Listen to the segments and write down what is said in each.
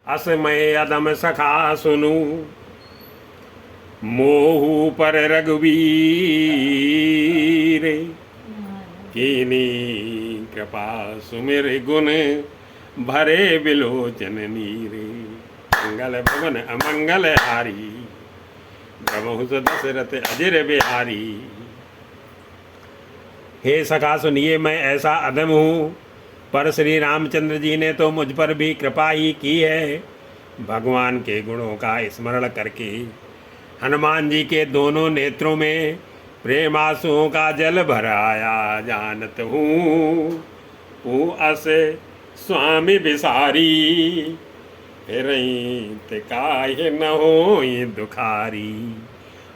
असमय अदम सखा सुनु, मोहू पर रघुवीर, कीनी कृपा सुमिर गुण, भरे बिलोचन नीरे। मंगल भवन अमंगल हारी, प्रभु दशरथ अजिर बिहारी। हे सखा सुनिए, मैं ऐसा अधम हूँ, पर श्री रामचंद्र जी ने तो मुझ पर भी कृपा ही की है। भगवान के गुणों का स्मरण करके हनुमान जी के दोनों नेत्रों में प्रेम आंसुओं का जल भर आया। जानत हूँ अस स्वामी बिसारी, फिर काहे न हो दुखारी।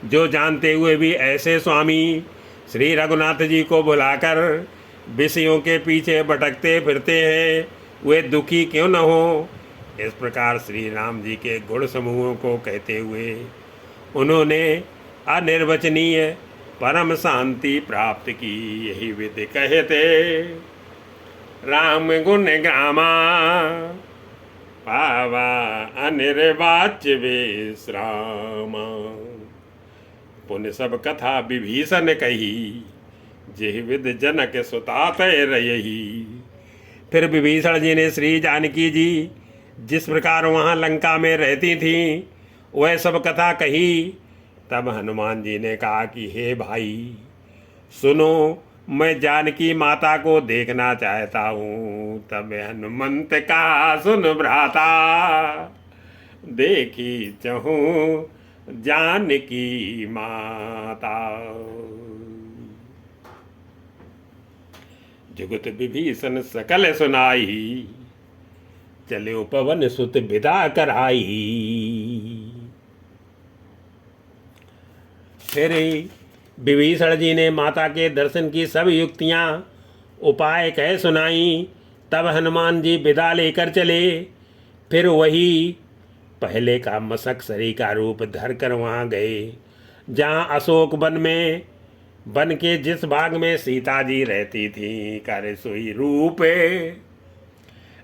जो जानते हुए भी ऐसे स्वामी श्री रघुनाथ जी को बुलाकर विषयों के पीछे भटकते फिरते हैं, वे दुखी क्यों न हो। इस प्रकार श्री राम जी के गुण समूहों को कहते हुए उन्होंने अनिर्वचनीय परम शांति प्राप्त की। यही विधि कहते राम गुण ग्रामा, पावा अनिर्वाच्य विश्रामा। पुण्य सब कथा विभीषण कही, जेहि विद जनक सुता तय रही। फिर विभीषण जी ने श्री जानकी जी जिस प्रकार वहाँ लंका में रहती थीं वह सब कथा कही। तब हनुमान जी ने कहा कि हे भाई सुनो, मैं जानकी माता को देखना चाहता हूँ। तब हनुमंत का सुन भ्राता, देखी चहूँ जानकी माता। जुगत विभीषण सकल सुनाई, चले पवन सुत विदा कराई। फिर विभीषण जी ने माता के दर्शन की सब युक्तियाँ उपाय कह सुनाई। तब हनुमान जी विदा लेकर चले। फिर वही पहले का मशक सरी का रूप धरकर वहाँ गए जहाँ अशोक वन में वन के जिस भाग में सीता जी रहती थी। कर सोई रूप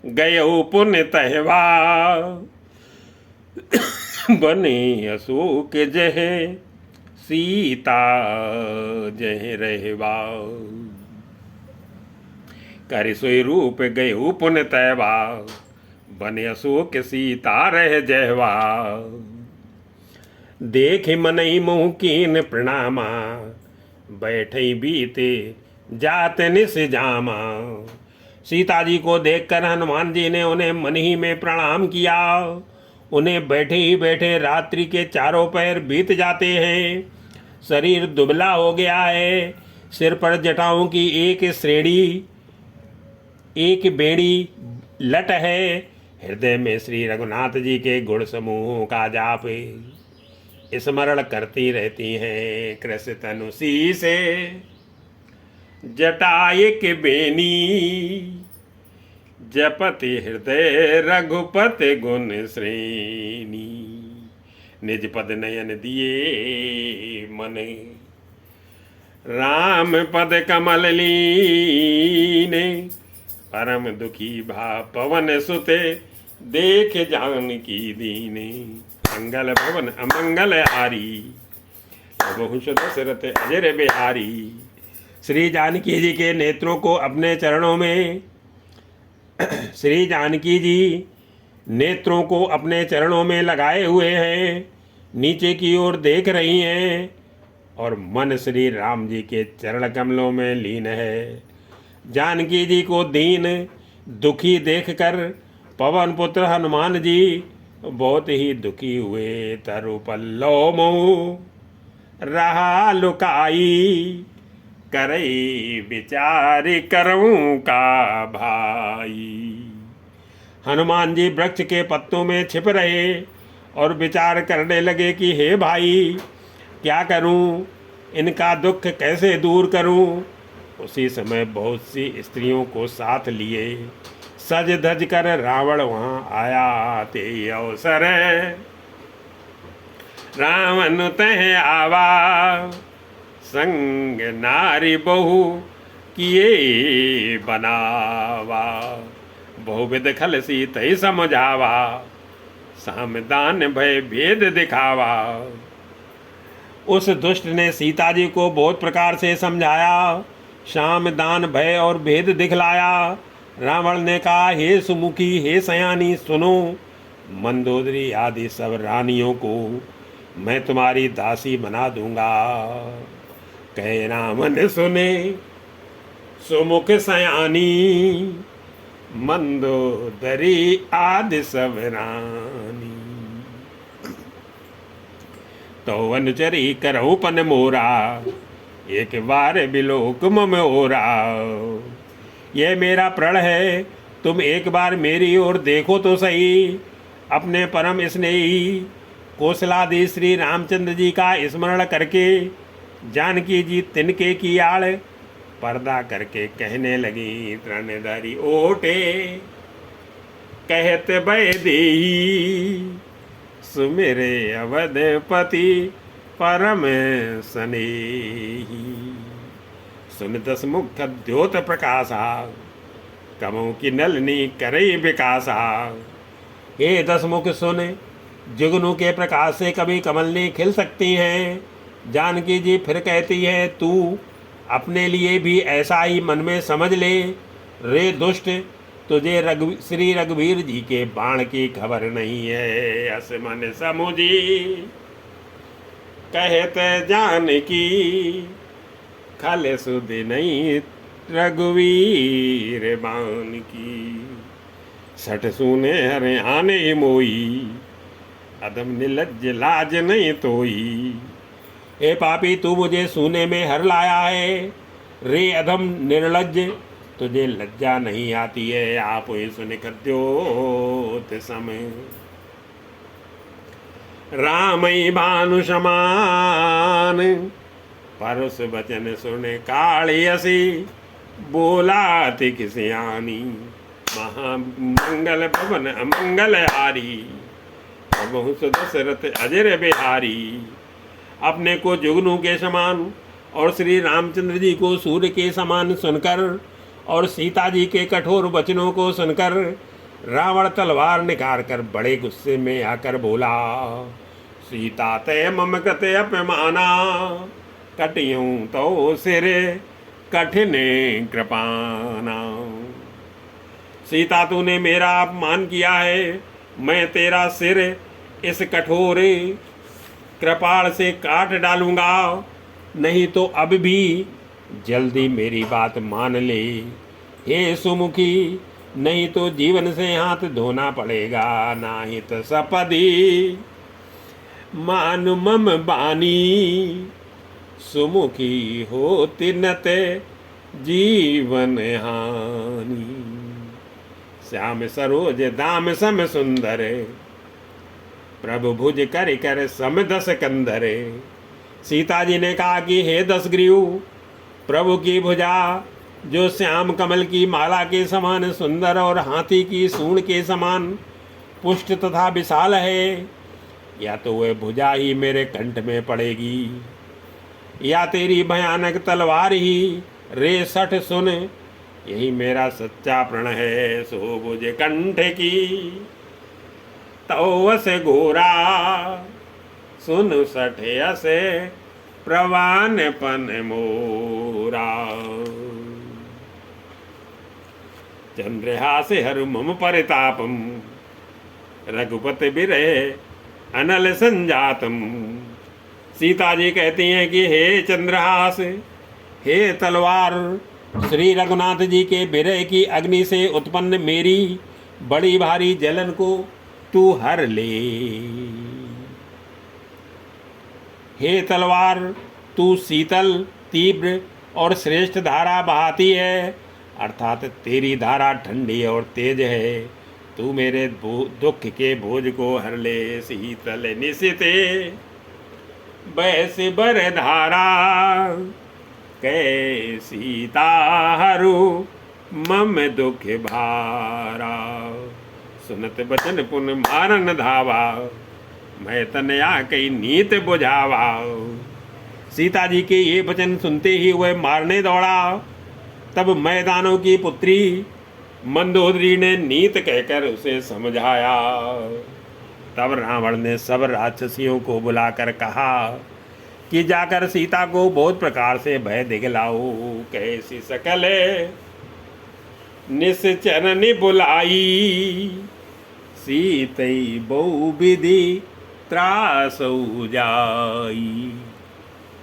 गए पुण्य तहवा, बने अशोक जह सीता जह रहवा। कर सोई रूप गए पुण्य तहवा, बने अशोक सीता रह जहवा। देख मनई मुँह कीन प्रणामा, बैठई बीते जात निस जामा। सीता जी को देखकर हनुमान जी ने उन्हें मन ही में प्रणाम किया। उन्हें बैठे ही बैठे रात्रि के चारों पहर बीत जाते हैं। शरीर दुबला हो गया है। सिर पर जटाओं की एक श्रेणी, एक बेड़ी लट है। हृदय में श्री रघुनाथ जी के गुण समूहों का जाप स्मरण करती रहती हैं। कृष तनु से जटाए के बेनी, जपति हृदय रघुपति गुण श्रेणी। निज पद नयन दिए मन, राम पद कमल लीने। परम दुखी भा पवन सुते, देख जानकी दीने। मंगल भवन अमंगल हारी, बहु दशरथ अजर बिहारी। श्री जानकी जी के नेत्रों को अपने चरणों में श्री जानकी जी नेत्रों को अपने चरणों में लगाए हुए हैं, नीचे की ओर देख रही हैं और मन श्री राम जी के चरण कमलों में लीन है। जानकी जी को दीन दुखी देखकर पवन पुत्र हनुमान जी बहुत ही दुखी हुए। तरु पल्लव मोह रहा लुकाई, करई विचार करऊं का भाई। हनुमान जी वृक्ष के पत्तों में छिप रहे और विचार करने लगे कि हे भाई क्या करूं, इनका दुख कैसे दूर करूं। उसी समय बहुत सी स्त्रियों को साथ लिए सज धज कर रावण वहाँ आया। ते अवसर रावण तह आवा, संग नारी बहु किए बनावा। बहुविध खल सी तही समझावा, सामदान भय भेद दिखावा। उस दुष्ट ने सीता जी को बहुत प्रकार से समझाया, शाम दान भय और भेद दिखलाया। रावण ने कहा, हे सुमुखी, हे सयानी, सुनो, मंदोदरी आदि सब रानियों को मैं तुम्हारी दासी बना दूंगा। कहे राम ने सुने सुमुख सयानी, मंदोदरी आदि सब रानी। तो अनुचरी करहु पन मोरा, एक बार बिलोक मम ओरा। यह मेरा प्रण है, तुम एक बार मेरी ओर देखो तो सही। अपने परम स्नेही कौशलादि श्री रामचंद्र जी का स्मरण करके जानकी जी तिनके की आड़ पर्दा करके कहने लगी, तृणधारी ओटे कहते भय देही, सुमेरे अवधपति परम स्नेही। सुन दस मुख द्योत प्रकाशा, कमों की नलनी करे विकासा। हे दस मुख सुन, जुगनू के प्रकाश से कभी कमलनी खिल सकती हैं। जानकी जी फिर कहती है, तू अपने लिए भी ऐसा ही मन में समझ ले। रे दुष्ट, तुझे श्री रघुवीर जी के बाण की खबर नहीं है। अस मन समुझी कहते जानकी, खल सुध नहीं रघुवीर बाण की। सठ सुने हरे आने मोई, अदम निलज्ज लाज नहीं तोई। ए पापी, तू मुझे सूने में हर लाया है। रे अधम निर्लज्ज, तुझे लज्जा नहीं आती है। आप सुन कद्योत समय, रामई भानु समान। परुष वचन सुने कालियसी, बोला तिक सियानी। महामंगल भवन अमंगल हारी, प्रभु दशरथ अजर बिहारी। अपने को जुगनू के समान और श्री रामचंद्र जी को सूर्य के समान सुनकर और सीता जी के कठोर वचनों को सुनकर रावण तलवार निकाल कर बड़े गुस्से में आकर बोला, सीता ते मम कृते अपमाना, कटियूं तो सिर कठिन कृपाना। सीता, तूने मेरा अपमान किया है, मैं तेरा सिर इस कठोर कृपाल से काट डालूंगा। नहीं तो अब भी जल्दी मेरी बात मान ले। हे सुमुखी, नहीं तो जीवन से हाथ धोना पड़ेगा। नाही तो सपदी मान मम बानी, सुमुखी होती न ते जीवन हानि। श्याम सरोज दाम सम सुंदर, प्रभु भुज कर कर सम दस कंधर। सीता जी ने कहा कि हे दशग्रीव, प्रभु की भुजा जो श्याम कमल की माला के समान सुंदर और हाथी की सूंड के समान पुष्ट तथा विशाल है, या तो वह भुजा ही मेरे कंठ में पड़ेगी, या तेरी भयानक तलवार ही। रे सठ सुन, यही मेरा सच्चा प्रण है। सो भुज कंठ की तो से गोरा, सुन सठे असे प्रवान पन मोरा। चंद्रहासे हरु मम परितापम, रघुपति बिरह अनल संजातम। सीता जी कहती हैं कि हे चंद्रहास, हे तलवार, श्री रघुनाथ जी के बिरह की अग्नि से उत्पन्न मेरी बड़ी भारी जलन को तू हर ले। हे तलवार, तू शीतल, तीव्र और श्रेष्ठ धारा बहाती है, अर्थात तेरी धारा ठंडी और तेज है। तू मेरे दुख के बोझ को हर ले। शीतल निशिते बैस बर धारा, कै सीता हरु मम दुख भारा। सुनत बचन पुन मारन धावा, मैं तनया कई नीत बुझावा। सीता जी के ये वचन सुनते ही वह मारने दौड़ा। तब मैदानों की पुत्री मंदोदरी ने नीत कहकर उसे समझाया। तब रावण ने सब राक्षसियों को बुलाकर कहा कि जाकर सीता को बहुत प्रकार से भय दिखलाओ। कैसी सकल निश्चर बुलाई, सीतई बहु विधि त्रासौ जाई।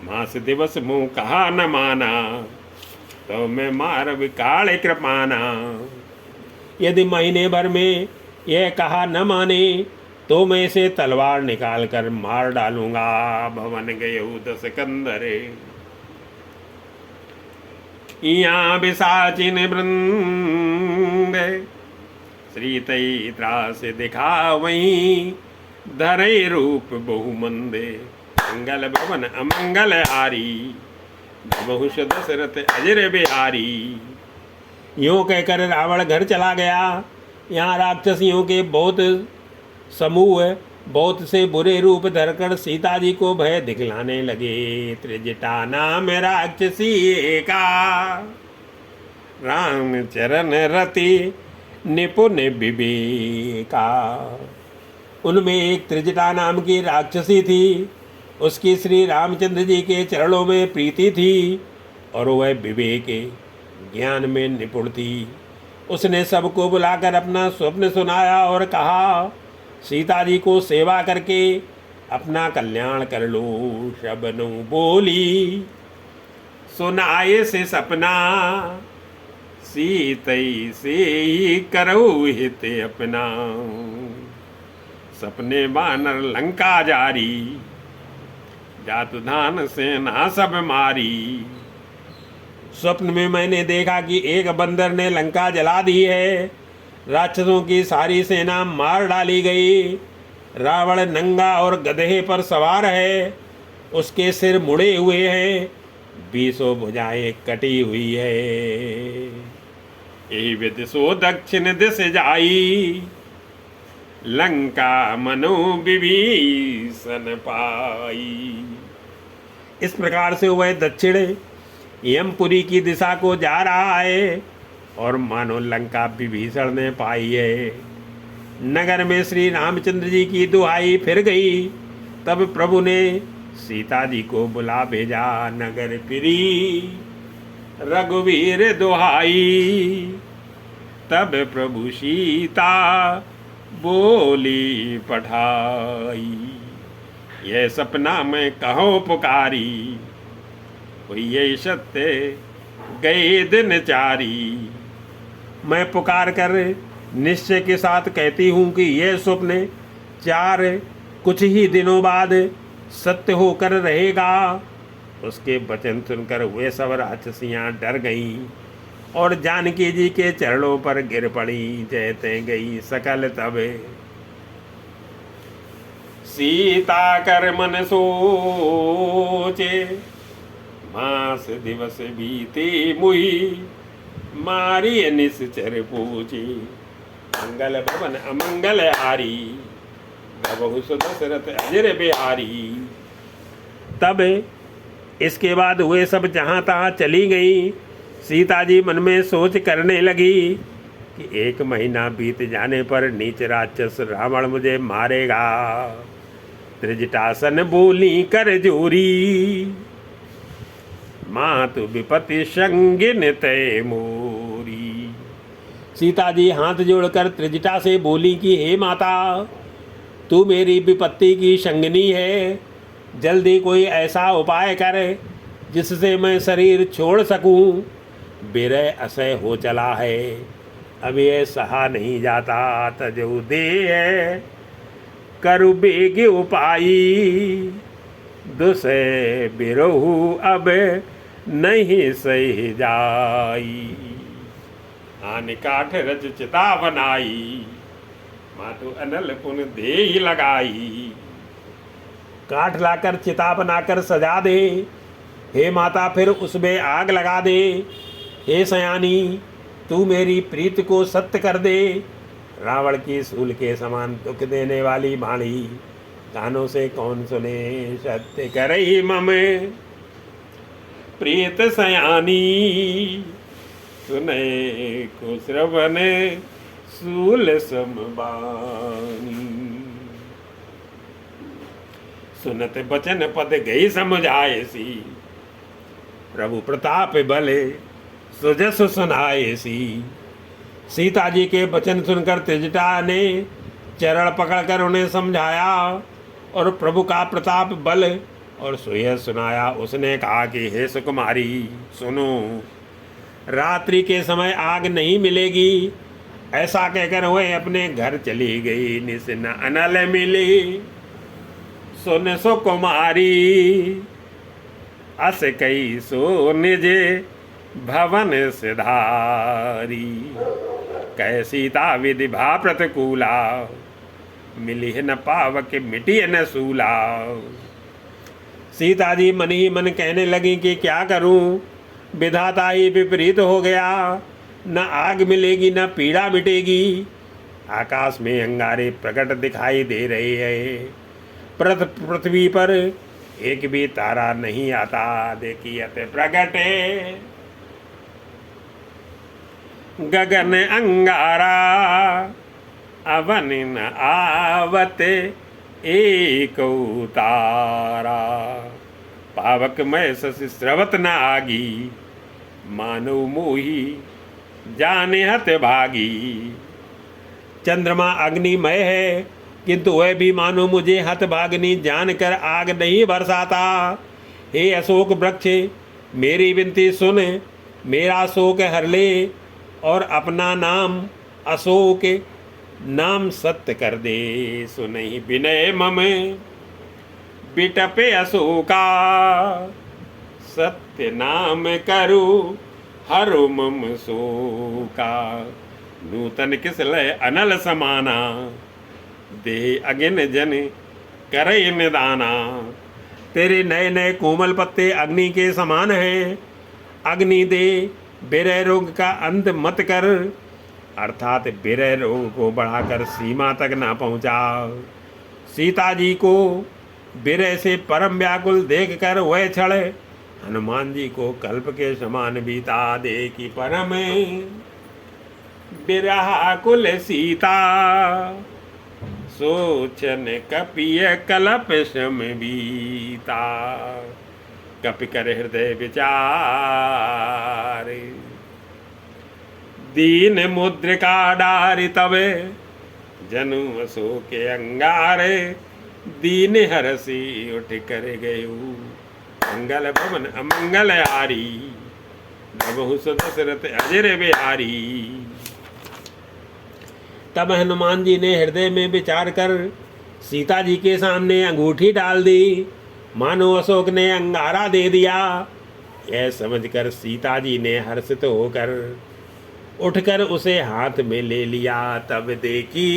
मास दिवस मुँह कहा न माना, तो मैं मार विकाल कृपाना। यदि महीने भर में यह कहा न माने, तो मैं इसे तलवार निकाल कर मार डालूंगा। भवन गयऊ दस कंदरे, यहाँ बिसाचिन वृंद। श्रीतई त्रास दिखावई, धरे रूप बहुमंदे। मंगल भवन अमंगल हारी, बहुश दशरथ अजर बिहारी। यूँ कहकर रावण घर चला गया। यहाँ राक्षसियों के बहुत समूह बहुत से बुरे रूप धरकर सीता जी को भय दिखलाने लगे। त्रिजटा नाम राक्षसी का, राम चरण रति निपुण विवेका। उनमें एक त्रिजटा नाम की राक्षसी थी। उसकी श्री रामचंद्र जी के चरणों में प्रीति थी और वह विवेक ज्ञान में निपुण थी। उसने सबको बुलाकर अपना स्वप्न सुनाया और कहा, सीता जी को सेवा करके अपना कल्याण कर लो। शबनु बोली सुनाए से सपना, सीतई से ही करऊ हित अपना। सपने बानर लंका जारी, जातुधान सेना सब मारी। स्वप्न में मैंने देखा कि एक बंदर ने लंका जला दी है। राक्षसों की सारी सेना मार डाली गई। रावण नंगा और गधे पर सवार है। उसके सिर मुड़े हुए हैं, 20 भुजाएं कटी हुई है। यही विदिशो दक्षिण दिश जाई, लंका मनो विभीषण पाई। इस प्रकार से वह दक्षिण यमपुरी की दिशा को जा रहा है और मानो लंका विभीषण ने पाई है। नगर में श्री रामचंद्र जी की दुहाई फिर गई। तब प्रभु ने सीता जी को बुला भेजा। नगर फिरी रघुवीर दुहाई, तब प्रभु सीता बोली पठाई। यह सपना मैं कहो पुकारी, ये सत्य गए दिन चारी। मैं पुकार कर निश्चय के साथ कहती हूँ कि यह स्वप्न 4 कुछ ही दिनों बाद सत्य होकर रहेगा। उसके वचन सुनकर वे सब राक्षसियाँ डर गईं और जानकी जी के चरणों पर गिर पड़ी। जयते गई सकल तब सीता कर मन सोचे, मास दिवस बीते मुही मारी निश्चर पूछी। मंगल भवन अमंगल हारी, बहु दशरथ अजर बिहारी। तब इसके बाद वे सब जहाँ तहाँ चली गई। सीता जी मन में सोच करने लगी कि 1 महीना बीत जाने पर नीच राक्षस रावण मुझे मारेगा। त्रिजटासन बोली कर जोरी, मातु विपत्ति संगिन तय मोरी। सीता जी हाथ जोड़कर त्रिजटा से बोली कि हे माता, तू मेरी विपत्ति की संगिनी है। जल्दी कोई ऐसा उपाय कर जिससे मैं शरीर छोड़ सकूं। विरह असह हो चला है, अब ये सहा नहीं जाता। तजऊ दे है करु बेग उपाई, दुसे बिरहु अब नहीं सही जाई। आन काठ रच चिता बनाई, मातु अनल पुन दे ही लगाई। काठ लाकर चिता बनाकर सजा दे, हे माता फिर उसमें आग लगा दे। हे सयानी, तू मेरी प्रीत को सत्य कर दे। रावण की सूल के समान दुख देने वाली वाणी कानों से कौन सुने। सत्य करई मम प्रीत सयानी, सुने को श्रवण सूल समबानी। सुनत बचन पद गई समझाए सी, प्रभु प्रताप बले सुजस सुनाए सी। सीता जी के वचन सुनकर त्रिजटा ने चरण पकड़कर उन्हें समझाया और प्रभु का प्रताप बल और सुयह सुनाया। उसने कहा कि हे सुकुमारी सुनो, रात्रि के समय आग नहीं मिलेगी। ऐसा कहकर वह अपने घर चली गई। निस न अनल मिली सुन सुकुमारी, अस कई सो निज भवन सिधारी। कह सीता विधि भा प्रतिकूला, मिली न पावक मिटी न सूला। सीता जी मन ही मन कहने लगी कि क्या करूं, विधाता ही विपरीत हो गया। न आग मिलेगी न पीड़ा मिटेगी। आकाश में अंगारे प्रकट दिखाई दे रहे हैं, पृथ्वी पर एक भी तारा नहीं आता। देखिए प्रगटे गगन अंगारा, अवन न आवते एक तारा। पावक मैं शशि स्रवत न आगी, मानव मोही जाने हत भागी। चंद्रमा अग्निमय है, किंतु वह भी मानो मुझे हतभागिनी जानकर आग नहीं बरसाता। हे अशोक वृक्ष, मेरी विनती सुन, मेरा शोक हर ले और अपना नाम अशोक नाम सत्य कर दे। सुनहि विनय मम बिटपे अशोका, सत्य नाम करू हरु मम शोका। नूतन किसलय अनल समाना, दे अगिन जन करे निदाना। तेरे नए नए कोमल पत्ते अग्नि के समान हैं। अग्नि दे, विरह रोग का अंत मत कर, अर्थात विरह रोग को बढ़ाकर सीमा तक ना पहुंचा। सीता जी को विरह से परम व्याकुल देखकर वह क्षण हनुमान जी को कल्प के समान बीता। देखी परम विरहाकुल सीता, सोचन कपिय कलप सम बीता। कपि कर हृदय विचार, दीन मुद्रिका डारि तबे, जनु अशोक अंगारे। दीन हरसी उठ कर गयु, मंगल भवन अमंगल हारी। नभहु दशरथ अजर बिहारी। तब हनुमान जी ने हृदय में विचार कर सीता जी के सामने अंगूठी डाल दी, मानो अशोक ने अंगारा दे दिया। यह समझकर सीता जी ने हर्षित होकर उठकर उसे हाथ में ले लिया। तब देखी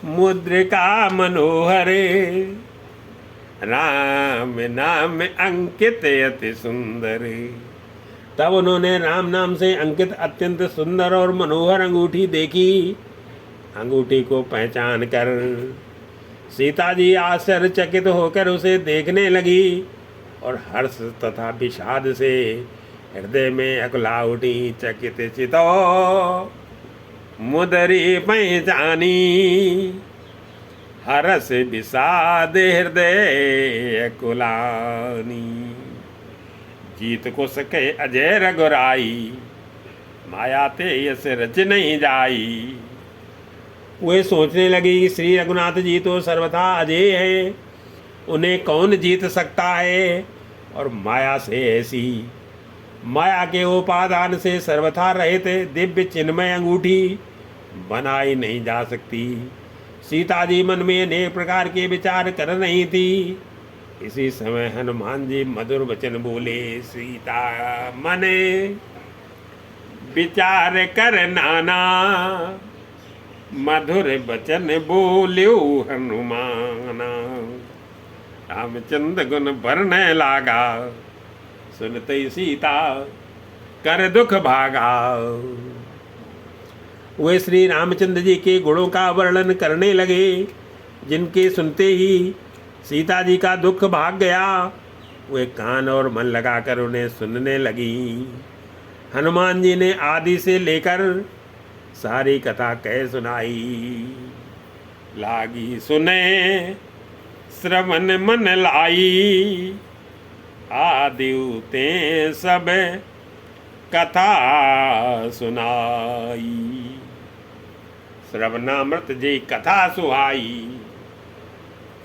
मुद्रिका मनोहरे, राम नाम अंकित अति सुंदर। तब उन्होंने राम नाम से अंकित अत्यंत सुंदर और मनोहर अंगूठी देखी। अंगूठी को पहचान कर सीता जी आश्चर्यचकित होकर उसे देखने लगी और हर्ष तथा विषाद से हृदय में अकुला उठी। चकित चितो मुदरी पहचानी, हरस विषाद हृदय अकुलानी। जीत को सके अजय रघुराई, माया ते यस रच नहीं जाई। वे सोचने लगी कि श्री रघुनाथ जी तो सर्वथा अजय है, उन्हें कौन जीत सकता है। और माया से ऐसी, माया के उपादान से सर्वथा रहित दिव्य चिन्मय अंगूठी बनाई नहीं जा सकती। सीता जी मन में अनेक प्रकार के विचार कर रही थी। इसी समय हनुमान जी मधुर वचन बोले। सीता मने विचार कर नाना, मधुर वचन बोल्यो हनुमाना। रामचंद्र गुण बरने लागा, सुनते सीता कर दुख भागा। वे श्री रामचंद्र जी के गुणों का वर्णन करने लगे, जिनके सुनते ही सीता जी का दुख भाग गया। वे कान और मन लगाकर उन्हें सुनने लगी। हनुमान जी ने आदि से लेकर सारी कथा कह सुनाई। लागी सुने श्रवण मन लाई, आदिते सब कथा सुनाई। श्रवणामृत जी कथा सुहाई,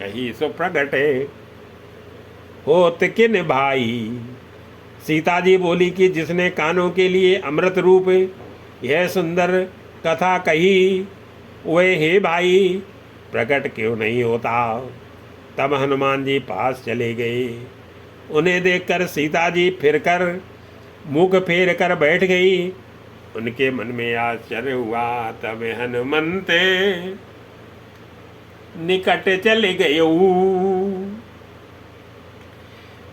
कही सो प्रगटे होत किन भाई। सीता जी बोली कि जिसने कानों के लिए अमृत रूप यह सुंदर कथा कही, वे हे भाई प्रकट क्यों नहीं होता। तब हनुमान जी पास चले गए। उन्हें देखकर सीता जी फिरकर मुख फेर कर बैठ गई। उनके मन में आश्चर्य हुआ। तब हनुमंते निकट चले गए,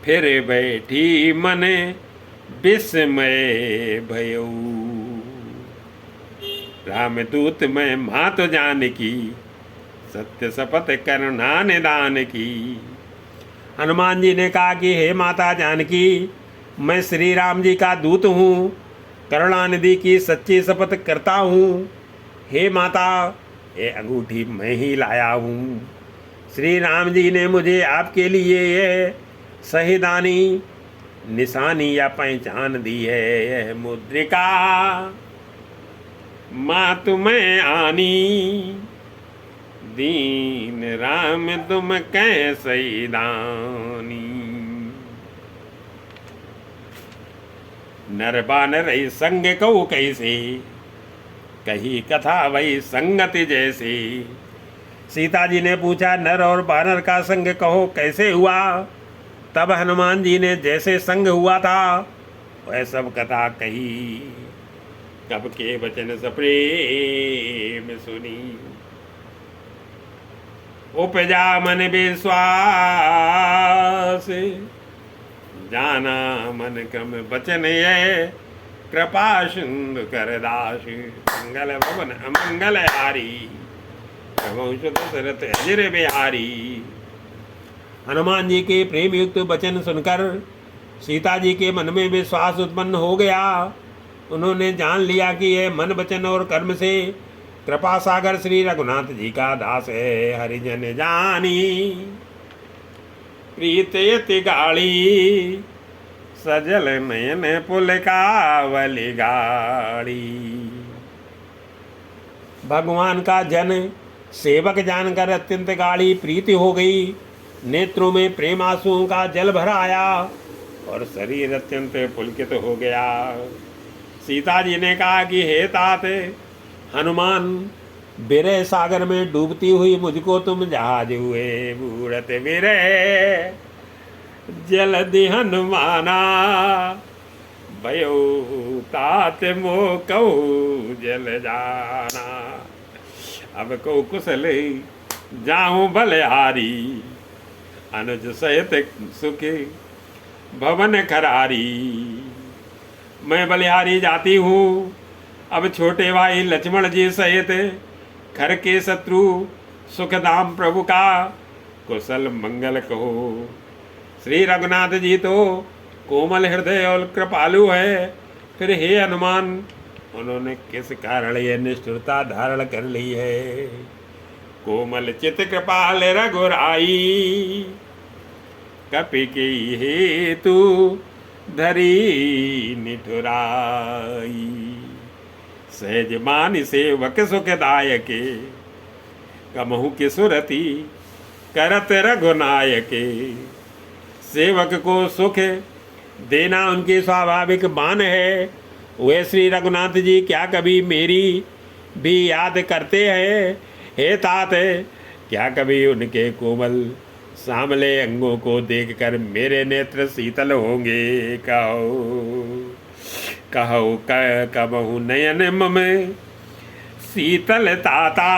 फिर बैठी मन विस्मय भयऊ। रामदूत मैं मात जानकी, सत्य शपथ करना निदान की। हनुमान जी ने कहा कि हे माता जानकी, मैं श्री राम जी का दूत हूँ, करुणानिधि की सच्ची शपथ करता हूँ। हे माता, ये अंगूठी मैं ही लाया हूँ। श्री राम जी ने मुझे आपके लिए ये शहीदानी निशानी या पहचान दी है। यह मुद्रिका माँ तुम्हें आनी, दीन राम तुम कैसे दानी। नर बानर संग कहू कैसे, कही कथा वही संगति जैसे। सीता जी ने पूछा नर और बानर का संग कहो कैसे हुआ। तब हनुमान जी ने जैसे संग हुआ था वह सब कथा कही। कब के वचन सप्रेम सुनी, उपजा मन विश्वास। जाना मन क्रम बचन ये, कृपा सिंधु कर दास। मंगल भवन अमंगल हारी, दशरथ अजर बिहारी। हनुमान जी के प्रेम युक्त वचन सुनकर सीता जी के मन में विश्वास उत्पन्न हो गया। उन्होंने जान लिया कि यह मन वचन और कर्म से कृपा सागर श्री रघुनाथ जी का दास है। हरिजन जानी प्रीत यति गाड़ी, सजल नयन पुल कावली गाड़ी। भगवान का जन सेवक जानकर अत्यंत गाढ़ी प्रीति हो गई। नेत्रों में प्रेम आंसुओं का जल भर आया और शरीर अत्यंत पुलकित हो गया। सीता जी ने कहा कि हे तात हनुमान, विरह सागर में डूबती हुई मुझको तुम जहाज हुए। बूढ़त विरह जलधि हनुमाना, भयो तात मो कहू जल जाना। अब को कुशल जाऊं बलिहारी, अनुज सहित सुखी भवन खरारी। मैं बलिहारी जाती हूँ। अब छोटे भाई लक्ष्मण जी सहित घर के शत्रु सुखधाम प्रभु का कुशल मंगल कहो। श्री रघुनाथ जी तो कोमल हृदय और कृपालु है, फिर हे हनुमान उन्होंने किस कारण यह निष्ठुरता धारण कर ली है। कोमल चित कृपाल रघुराई, कपि की हेतु धरी निठुराई। सहज मान सेवक सुखदायके, कमहु की सुरति करत रघुनायके। सेवक को सुख देना उनकी स्वाभाविक मान है। वे श्री रघुनाथ जी क्या कभी मेरी भी याद करते हैं। हे तात, क्या कभी उनके कोमल सांवले अंगों को देखकर मेरे नेत्र शीतल होंगे। कहो कबहु नयन मम शीतल ताता,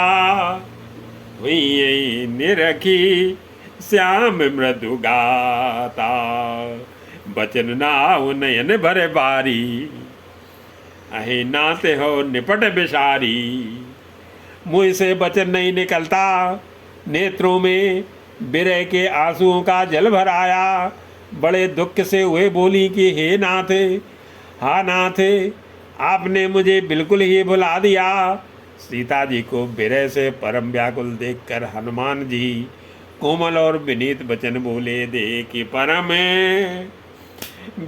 हुई निरखी श्याम मृदु गाता। बचन नाव नयन भरे बारी, अहे नाते हो निपट बिसारी। मुँह से वचन नहीं निकलता, नेत्रों में विरह के आंसुओं का जल भर आया। बड़े दुख से हुए बोली कि हे नाथ, हा नाथ, आपने मुझे बिल्कुल ही भुला दिया। सीता जी को विरह से परम व्याकुल देखकर हनुमान जी कोमल और विनीत वचन बोले, देखी परम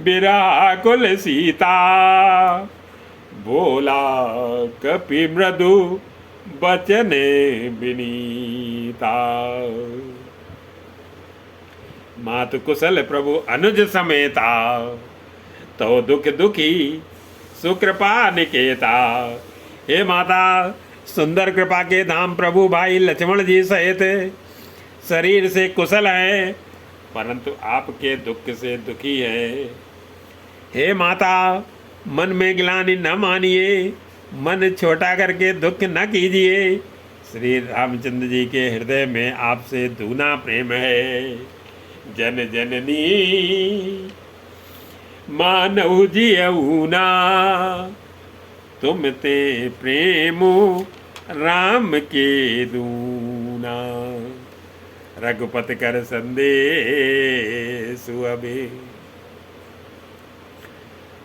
विराकुल सीता, बोला कपि मृदु बचन विनीता। मातु कुशल प्रभु अनुज समेता, तो दुख दुखी सुकृपा निकेता। हे माता, सुंदर कृपा के धाम प्रभु भाई लक्ष्मण जी सहित शरीर से कुशल है, परंतु आपके दुख से दुखी है। हे माता, मन में ग्लानि न मानिए, मन छोटा करके दुख न कीजिए। श्री रामचंद्र जी के हृदय में आपसे दूना प्रेम है। जन जननी मानव जियऊना, तुम ते प्रेमो राम के दूना। रघुपति कर संदेश अबे,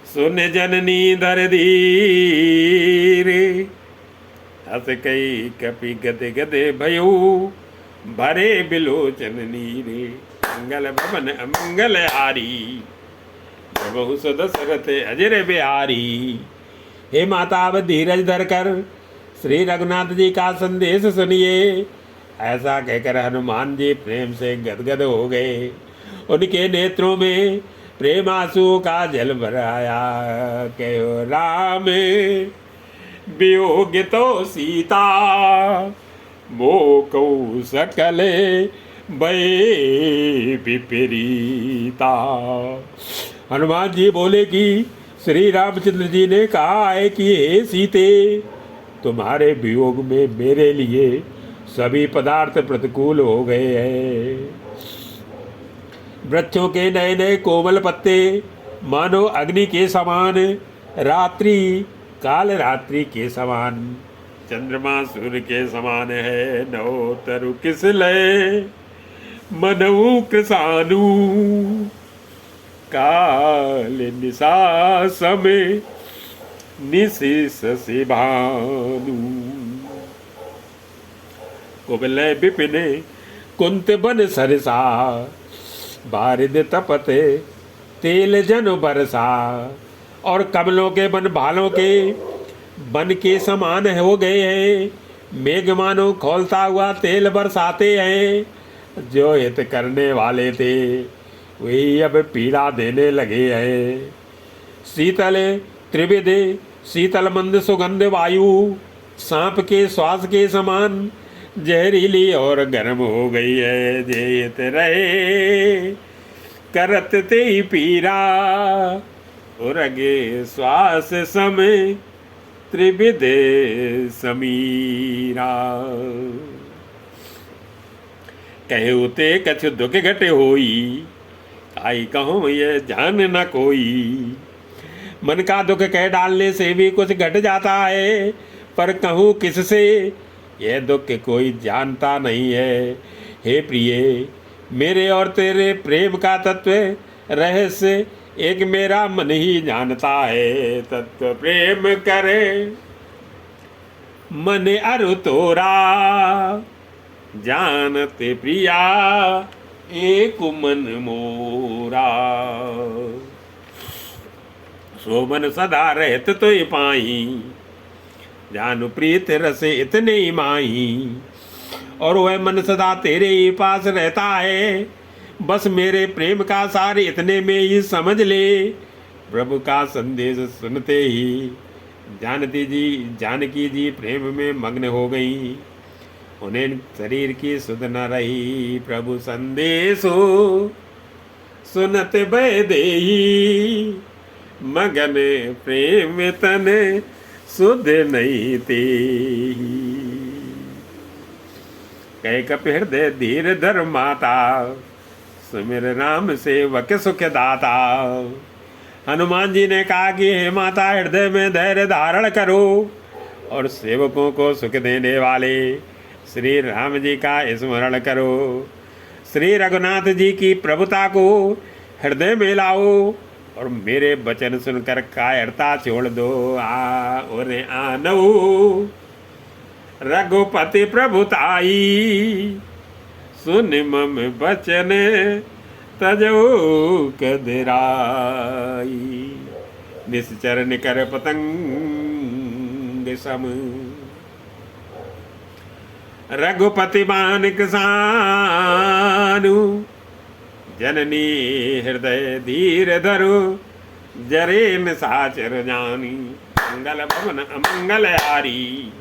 सुन जननी धर धीर। हस कई कपि गदे गदे भयो, भरे बिलोचन नीरे। मंगल भवन अमंगल हारी, बहु सदशरथ अजर बिहारी। हे माता, अब धीरज धर कर श्री रघुनाथ जी का संदेश सुनिए। ऐसा कहकर हनुमान जी प्रेम से गदगद हो गए। उनके नेत्रों में प्रेम आंसुओं का जल भराया। कहो राम वियोग तो सीता, मोको सकल भय विपरीता। हनुमान जी बोले कि श्री रामचंद्र जी ने कहा है कि हे सीते, तुम्हारे वियोग में मेरे लिए सभी पदार्थ प्रतिकूल हो गए हैं। वृक्षों के नए नए कोमल पत्ते मानो अग्नि के समान, रात्रि काल रात्रि के समान, चंद्रमा सूर्य के समान है। नौ तरु किस लय मनऊ कृसानु, काल निशा समय निशिष से भानु। कुबलय विपिने कुंत बन सरसा, बारिद तपते तेल जन बरसा। और कमलों के बन भालों के बन के समान हो गए हैं। मेघ मानो खोलता हुआ तेल बरसाते हैं। जो हित करने वाले थे वही अब पीड़ा देने लगे हैं। शीतल त्रिविध शीतल मंद सुगंध वायु, सांप के श्वास के समान जहरीली और गर्म हो गई है। जेत रहे करत ते ही पीरा, उरगे श्वास समय त्रिविध समीरा। कहे ते कछु दुख घटे होई, आई कहूँ ये जान न कोई। मन का दुख कह डालने से भी कुछ घट जाता है, पर कहूँ किससे यह दुख कोई जानता नहीं है। हे प्रिय, मेरे और तेरे प्रेम का तत्व रहस्य एक मेरा मन ही जानता है। तत्व प्रेम करे मन अरु तोरा, जानते प्रिया एक मन मोरा। सो मन सदा रहत तो पाई, जानु प्रीत रसे इतने ही माही। और वह मन सदा तेरे ही पास रहता है, बस मेरे प्रेम का सार इतने में ही समझ ले। प्रभु का संदेश सुनते ही जानकी जी प्रेम में मग्न हो गई। उन्हें शरीर की सुध न रही। प्रभु संदेशो सुनत वैदेही, मगन प्रेम तन सुध नहीं ते। कह कपि हृदय धीर धर माता, सुमिर राम सेवक सुख दाता। हनुमान जी ने कहा कि हे माता, हृदय में धैर्य धारण करो और सेवकों को सुख देने वाले श्री राम जी का स्मरण करो। श्री रघुनाथ जी की प्रभुता को हृदय में लाओ और मेरे वचन सुनकर कायरता छोड़ दो। और आनऊ रघुपति प्रभुताई, सुन मम बचन तजो कदराई। निश्चर निकर पतंग सम रघुपति बान किसानु। जननी हृदय धीर धरो जरे निशाचर जानी। मंगल भवन अमंगल हारी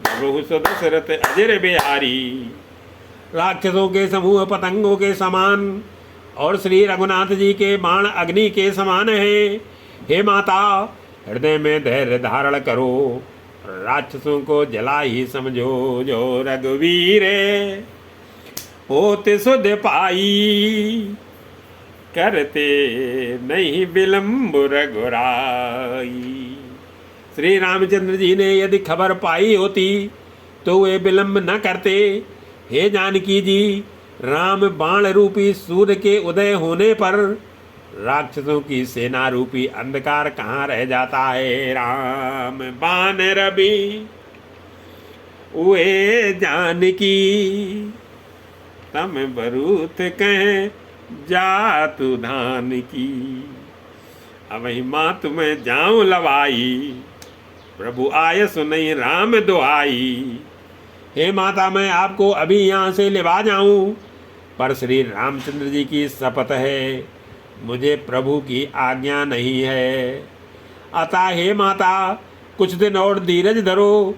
प्रभु दशरथ अजर बिहारी। राक्षसों के समूह पतंगों के समान और श्री रघुनाथ जी के बाण अग्नि के समान है। हे माता, हृदय में धैर्य धारण करो, राक्षसों को जला ही समझो। जो रघुवीर होते सुध पाई, करते नहीं विलंब रघुराई। श्री रामचंद्र जी ने यदि खबर पाई होती तो वे विलंब न करते। हे जानकी जी, राम बाण रूपी सूर्य के उदय होने पर राक्षसों की सेना रूपी अंधकार कहाँ रह जाता है। राम बाण रवि वे जानकी, तम बरूथ कहें जातु धान की। अब माँ तुम्हें जाऊं लवाई, प्रभु आय सुनई राम दुआई। हे माता, मैं आपको अभी यहाँ से लेवा जाऊं, पर श्री रामचंद्र जी की शपथ है, मुझे प्रभु की आज्ञा नहीं है। अतः हे माता, कुछ दिन और धीरज धरो,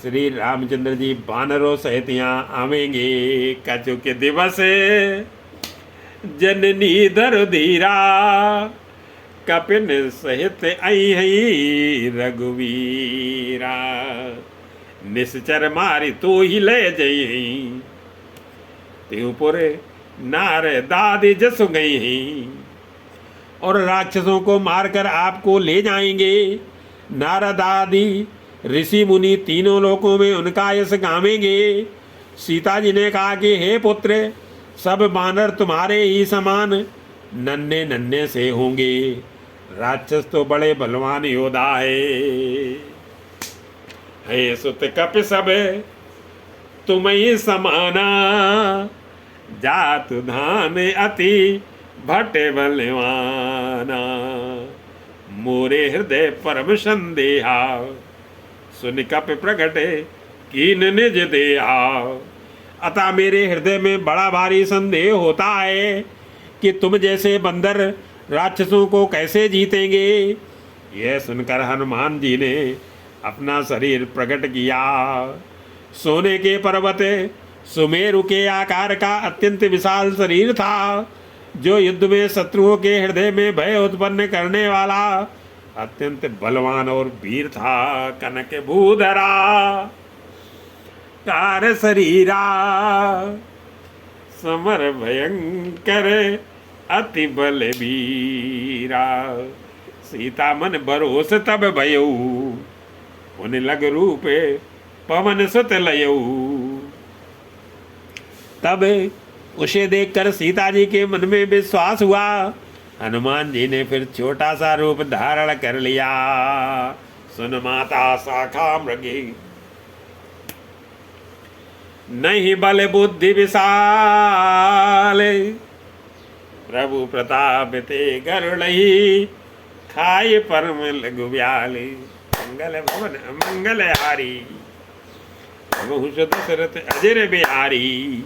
श्री रामचंद्र जी बानरों सहित यहाँ आवेंगे। कछु के दिवस जननी धर धीरा, कपिन सहित आई है रघुवीरा। निश्चर मारी तो ही ले जई, त्योपुरे नार दादी जसु गई हैं। और राक्षसों को मारकर आपको ले जाएंगे। नारद आदि ऋषि मुनि तीनों लोकों में उनका यश गावेंगे। सीता जी ने कहा कि हे पुत्र, सब बानर तुम्हारे ही समान नन्हे नन्हे से होंगे। राक्षस तो बड़े बलवान योद्धा है सुत कप सब तुम ही समाना। जातु धान अति भटे बलवाना। मोरे हृदय परम संदेहा, सुन कप प्रगटे कीन निज देहा। अतः मेरे हृदय में बड़ा भारी संदेह होता है कि तुम जैसे बंदर राक्षसों को कैसे जीतेंगे। यह सुनकर हनुमान जी ने अपना शरीर प्रकट किया। सोने के पर्वत सुमेरु के आकार का अत्यंत विशाल शरीर था, जो युद्ध में शत्रुओं के हृदय में भय उत्पन्न करने वाला अत्यंत बलवान और वीर था। कनक भूधरा कार शरीरा, समर भयंकर अति बलवीरा। सीता मन भरोस तब भयऊ, उन लग रूपे पवन सुत लयऊ। तब उसे देखकर सीता जी के मन में विश्वास हुआ। हनुमान जी ने फिर छोटा सा रूप धारण कर लिया। सुन माता शाखा मृगी, नहीं बल बुद्धि विशाल। प्रभु प्रताप ते गरुड़ही, खाए परम लघु व्याली। मंगल भवन मंगल हारी, प्रभु दशरथ अजर बिहारी।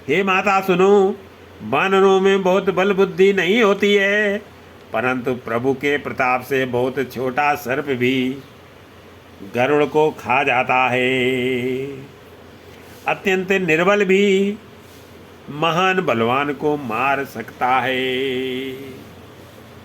हे माता सुनो, वानरों में बहुत बल बुद्धि नहीं होती है, परंतु प्रभु के प्रताप से बहुत छोटा सर्प भी गरुड़ को खा जाता है। अत्यंत निर्बल भी महान बलवान को मार सकता है।